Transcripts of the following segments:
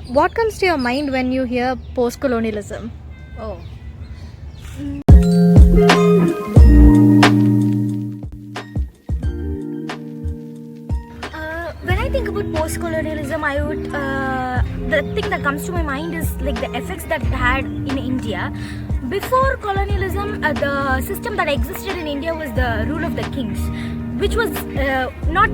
What comes to your mind when you hear post-colonialism? Oh, when I think about post-colonialism, the thing that comes to my mind is like the effects that it had in India. Before colonialism, the system that existed in India was the rule of the kings, which was not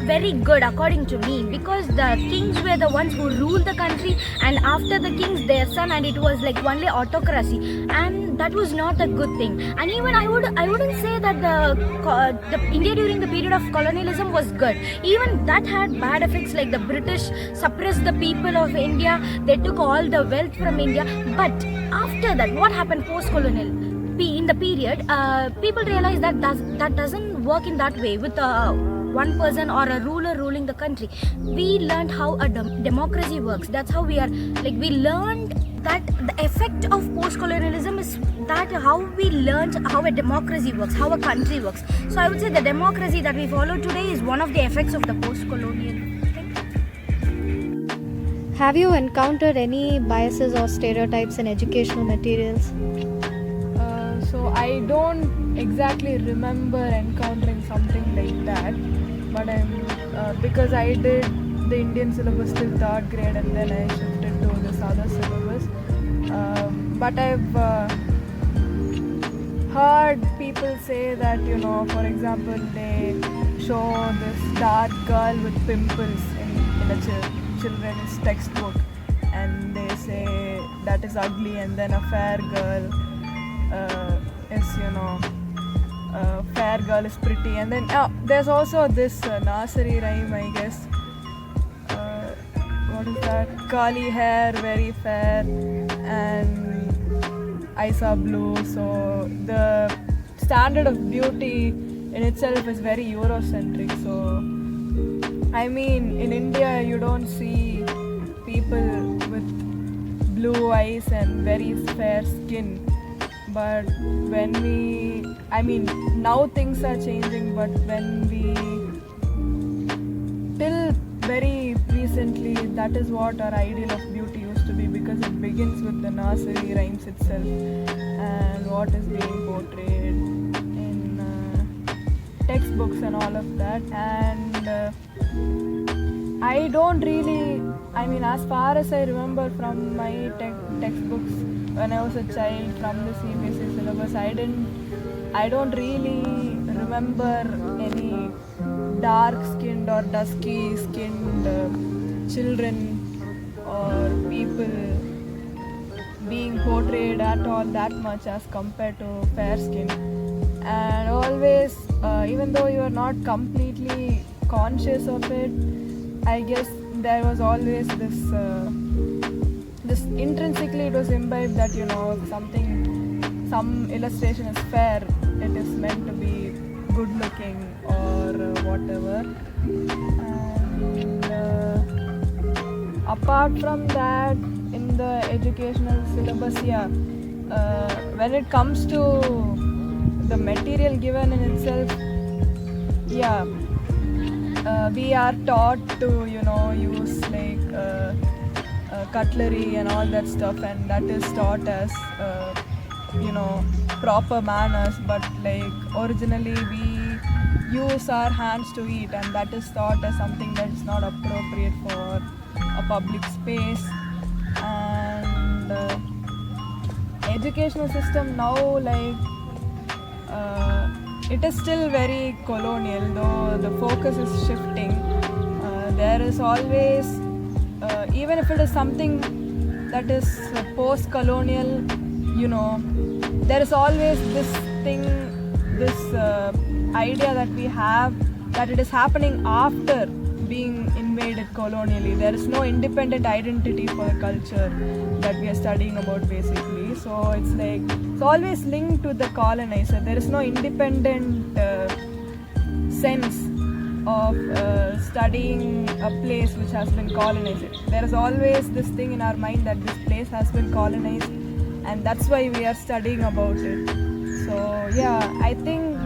very good according to me, because the kings were the ones who ruled the country, and after the kings, their son, and it was like only autocracy, and that was not a good thing. And even I wouldn't say that the India during the period of colonialism was good. Even that had bad effects, like the British suppressed the people of India, they took all the wealth from India. But after that, what happened post-colonial? In the period, people realized that that doesn't work in that way with one person or a ruler ruling the country. We learned how a democracy works. That's how we learned that the effect of post-colonialism is that how we learned how a democracy works, how a country works. So I would say the democracy that we follow today is one of the effects of the post-colonial thing. Have you encountered any biases or stereotypes in educational materials? So I don't exactly remember encountering something like that, but because I did the Indian syllabus till third grade and then I shifted to this other syllabus. But I've heard people say that, for example, they show this dark girl with pimples in a children's textbook, and they say that is ugly, and then a fair girl fair girl is pretty, and then there's also this nursery rhyme, I guess. What is that? Curly hair, very fair, and eyes are blue. So the standard of beauty in itself is very Eurocentric. So I mean, in India you don't see people with blue eyes and very fair skin. But now things are changing, but till very recently, that is what our ideal of beauty used to be, because it begins with the nursery rhymes itself and what is being portrayed in textbooks and all of that. And I don't really, as far as I remember from my textbooks when I was a child from the CBSE syllabus, I don't really remember any dark-skinned or dusky-skinned children or people being portrayed at all that much as compared to fair skin. And always, even though you are not completely conscious of it, I guess there was always this intrinsically it was imbibed that some illustration is fair, it is meant to be good looking or whatever. And apart from that, in the educational syllabus, when it comes to the material given in itself, we are taught to use like cutlery and all that stuff, and that is taught as proper manners, but like originally we use our hands to eat, and that is thought as something that is not appropriate for a public space. And educational system now, like it is still very colonial, though the focus is shifting. There is always, even if it is something that is post-colonial, there is always this thing, this idea that we have that it is happening after being invaded colonially. There is no independent identity for the culture that we are studying about basically. So it's like, it's always linked to the colonizer. There is no independent sense of studying a place which has been colonized. There is always this thing in our mind that this place has been colonized, and that's why we are studying about it. So I think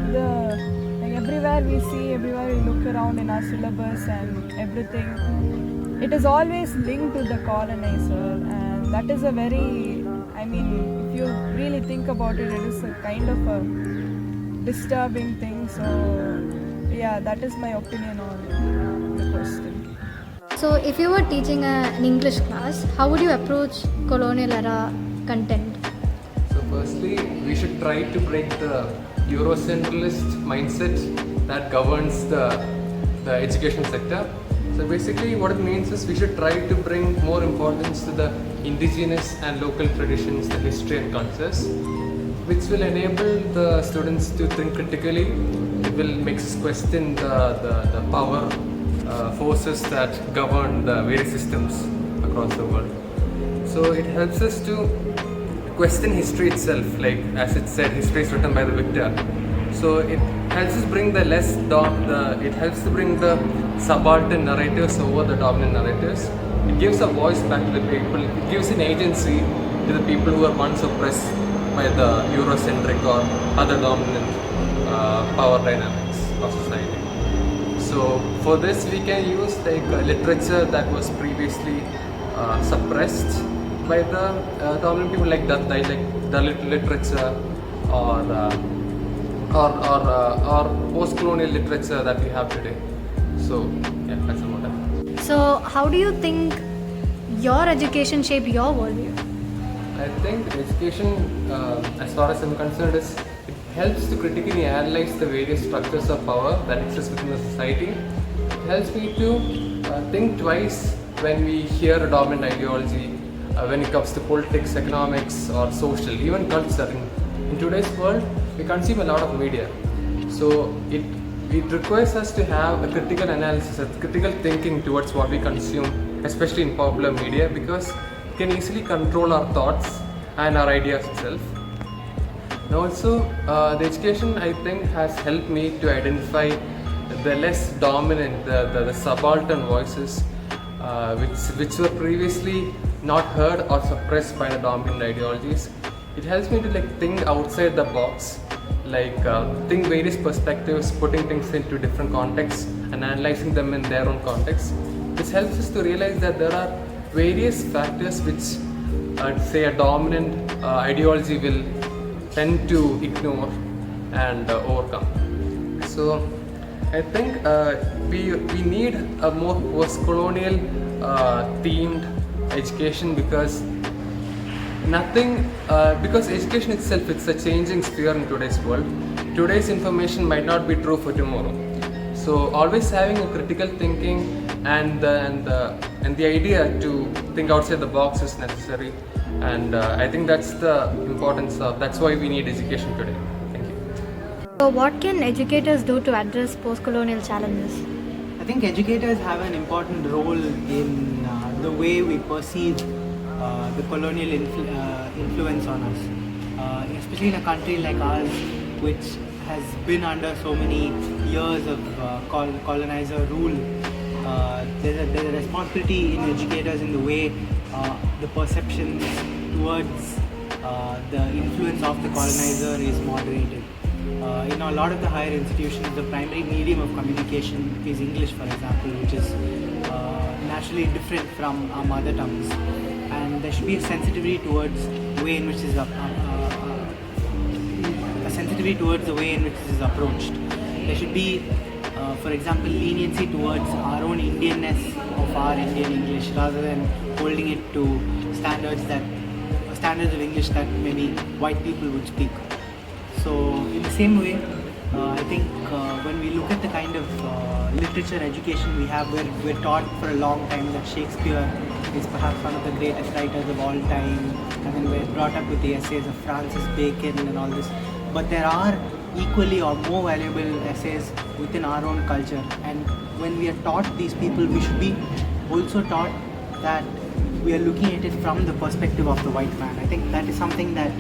everywhere we look around in our syllabus and everything, it is always linked to the colonizer, and that is a very, I mean, if you really think about it, it is a kind of a disturbing thing. So yeah, that is my opinion on the question. So, if you were teaching an English class, how would you approach colonial era content? So firstly, we should try to break the Eurocentralist mindset that governs the education sector. So basically what it means is we should try to bring more importance to the indigenous and local traditions, the history and cultures, which will enable the students to think critically. It will make us question the power forces that govern the various systems across the world. So it helps us to question history itself, like as it said, history is written by the victor. So it helps us bring it helps to bring the subaltern narratives over the dominant narratives. It gives a voice back to the people. It gives an agency to the people who were once oppressed by the Eurocentric or other dominant power dynamics of society. So for this we can use like literature that was previously suppressed by the dominant people, like Dalit literature or post-colonial literature that we have today. So yeah, that's about it. So, how do you think your education shaped your worldview? I think education, as far as I'm concerned, it helps to critically analyze the various structures of power that exist within the society. It helps me to think twice when we hear a dominant ideology, when it comes to politics, economics, or social, even culture. In today's world, we consume a lot of media. So it requires us to have a critical analysis, a critical thinking towards what we consume, especially in popular media, because it can easily control our thoughts and our ideas itself. And also, the education, I think, has helped me to identify the less dominant, the subaltern voices, which were previously not heard or suppressed by the dominant ideologies. It helps me to think outside the box, think various perspectives, putting things into different contexts and analyzing them in their own context. This helps us to realize that there are various factors which, say, a dominant ideology will tend to ignore and overcome. So I think we need a more post-colonial themed education, because education itself, it's a changing sphere in today's world. Today's information might not be true for tomorrow. So always having a critical thinking and the idea to think outside the box is necessary. And I think that's why we need education today. Thank you. So, what can educators do to address post-colonial challenges? I think educators have an important role in the way we perceive the colonial influence on us, especially in a country like ours, which has been under so many years of colonizer rule. There's a responsibility in educators in the way the perceptions towards the influence of the colonizer is moderated. In a lot of the higher institutions, the primary medium of communication is English, for example, which is naturally different from our mother tongues, and there should be a sensitivity towards the way in which this is approached. There should be, for example, leniency towards our own Indianness of our Indian English, rather than holding it to standards of English that maybe white people would speak. So in the same way, I think when we look at the kind of literature education we have, we're taught for a long time that Shakespeare is perhaps one of the greatest writers of all time, and then we're brought up with the essays of Francis Bacon and all this. But there are equally or more valuable essays within our own culture, and when we are taught these people, we should be also taught that we are looking at it from the perspective of the white man. I think that is something that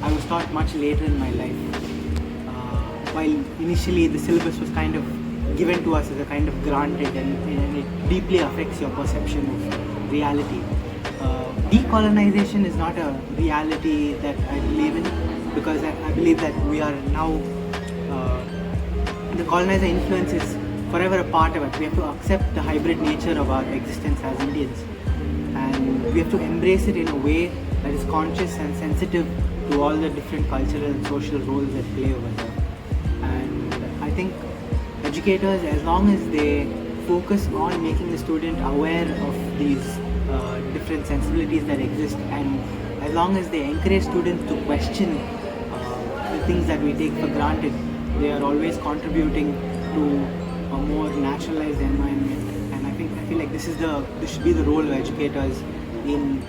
I was taught much later in my life. While initially the syllabus was kind of given to us as a kind of granted, and it deeply affects your perception of reality. Decolonization is not a reality that I believe in, because I believe that we are now, the colonizer influence is forever a part of it. We have to accept the hybrid nature of our existence as Indians, and we have to embrace it in a way that is conscious and sensitive to all the different cultural and social roles that play over there. And I think educators, as long as they focus on making the student aware of these different sensibilities that exist, and as long as they encourage students to question the things that we take for granted, they are always contributing to a more naturalized environment. And I feel like this should be the role of educators in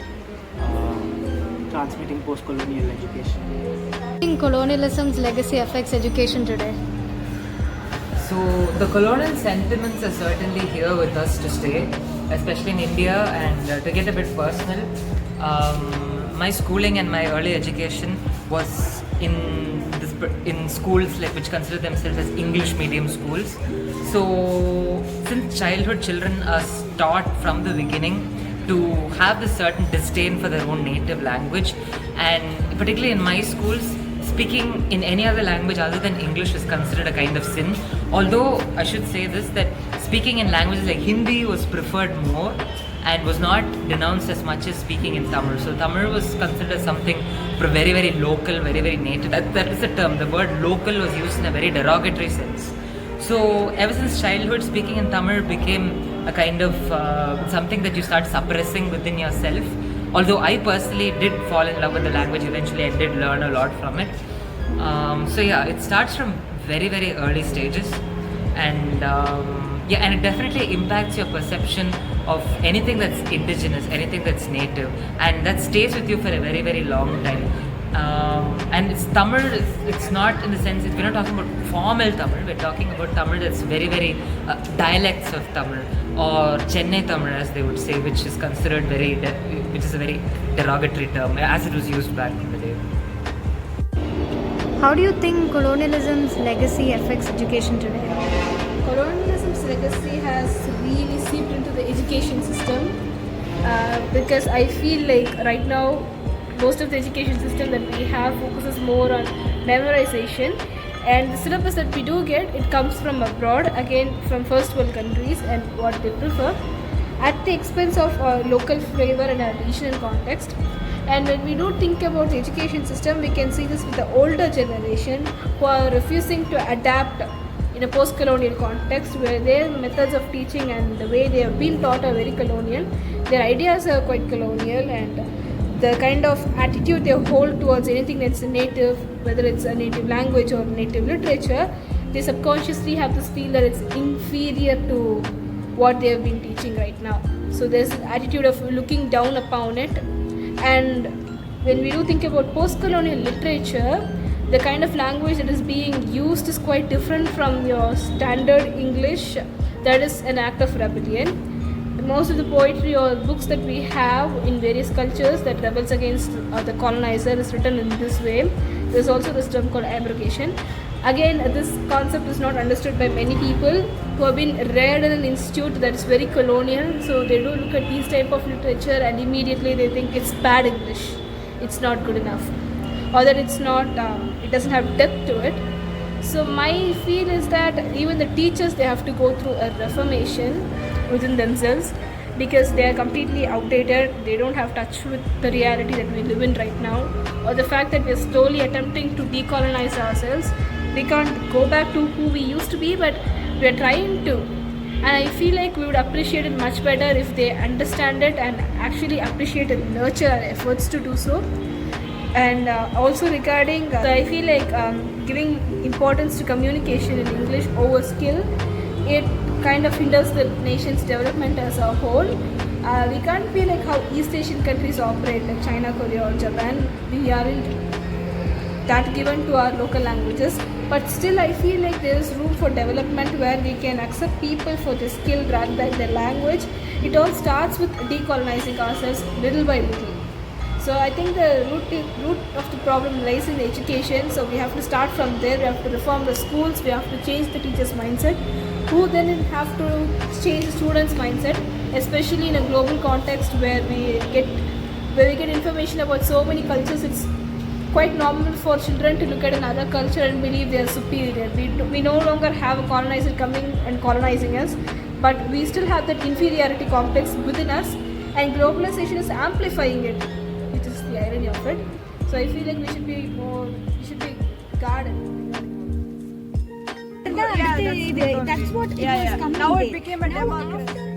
transmitting post-colonial education. I think colonialism's legacy affects education today. So the colonial sentiments are certainly here with us to stay, especially in India. And to get a bit personal, my schooling and my early education was in schools which consider themselves as English medium schools. So since childhood, children are taught from the beginning to have this certain disdain for their own native language, and particularly in my schools, speaking in any other language other than English is considered a kind of sin. Although I should say this, that speaking in languages like Hindi was preferred more and was not denounced as much as speaking in Tamil. So Tamil was considered as something very, very local, very, very native. That is the term. The word local was used in a very derogatory sense. So ever since childhood, speaking in Tamil became a kind of something that you start suppressing within yourself. Although I personally did fall in love with the language eventually, I did learn a lot from it. So yeah, it starts from very, very early stages, and and it definitely impacts your perception of anything that's indigenous, anything that's native, and that stays with you for a very, very long time. And it's Tamil, it's not in the sense, we're not talking about formal Tamil, we're talking about Tamil that's very, very dialects of Tamil, or Chennai Tamil as they would say, which is considered which is a very derogatory term as it was used back in the day. How do you think colonialism's legacy affects education today? Colonialism's legacy has really seeped into the education system because I feel like right now most of the education system that we have focuses more on memorization, and the syllabus that we do get, it comes from abroad, again from first world countries and what they prefer, at the expense of local flavor and a regional context. And when we do think about the education system, we can see this with the older generation who are refusing to adapt in a post-colonial context, where their methods of teaching and the way they have been taught are very colonial. Their ideas are quite colonial, and the kind of attitude they hold towards anything that's native, whether it's a native language or native literature, they subconsciously have this feel that it's inferior to what they have been teaching right now. So there's an attitude of looking down upon it. And when we do think about post-colonial literature, the kind of language that is being used is quite different from your standard English. That is an act of rebellion. Most of the poetry or books that we have in various cultures that rebels against the colonizer is written in this way. There's also this term called abrogation. Again, this concept is not understood by many people who have been reared in an institute that's very colonial. So they do look at these type of literature and immediately they think it's bad English, it's not good enough, or that it's not, it doesn't have depth to it. So my feel is that even the teachers, they have to go through a reformation within themselves, because they are completely outdated. They don't have touch with the reality that we live in right now, or the fact that we're slowly attempting to decolonize ourselves. We can't go back to who we used to be, but we're trying to. And I feel like we would appreciate it much better if they understand it and actually appreciate and nurture our efforts to do so. And also regarding, I feel like giving importance to communication in English over skill, it kind of hinders the nation's development as a whole. We can't be like how East Asian countries operate, like China, Korea or Japan. We aren't that given to our local languages, but still I feel like there is room for development where we can accept people for their skill rather than their language. It all starts with decolonizing ourselves little by little. So I think the root of the problem lies in the education. So we have to start from there. We have to reform the schools. We have to change the teachers' mindset, who then have to change the students' mindset, especially in a global context where we get information about so many cultures. It's quite normal for children to look at another culture and believe they are superior. We no longer have a colonizer coming and colonizing us, but we still have that inferiority complex within us, and globalization is amplifying it, which is the irony of it. So I feel like we should be guarded. That's what it was coming. Now it there. became a Now democracy. after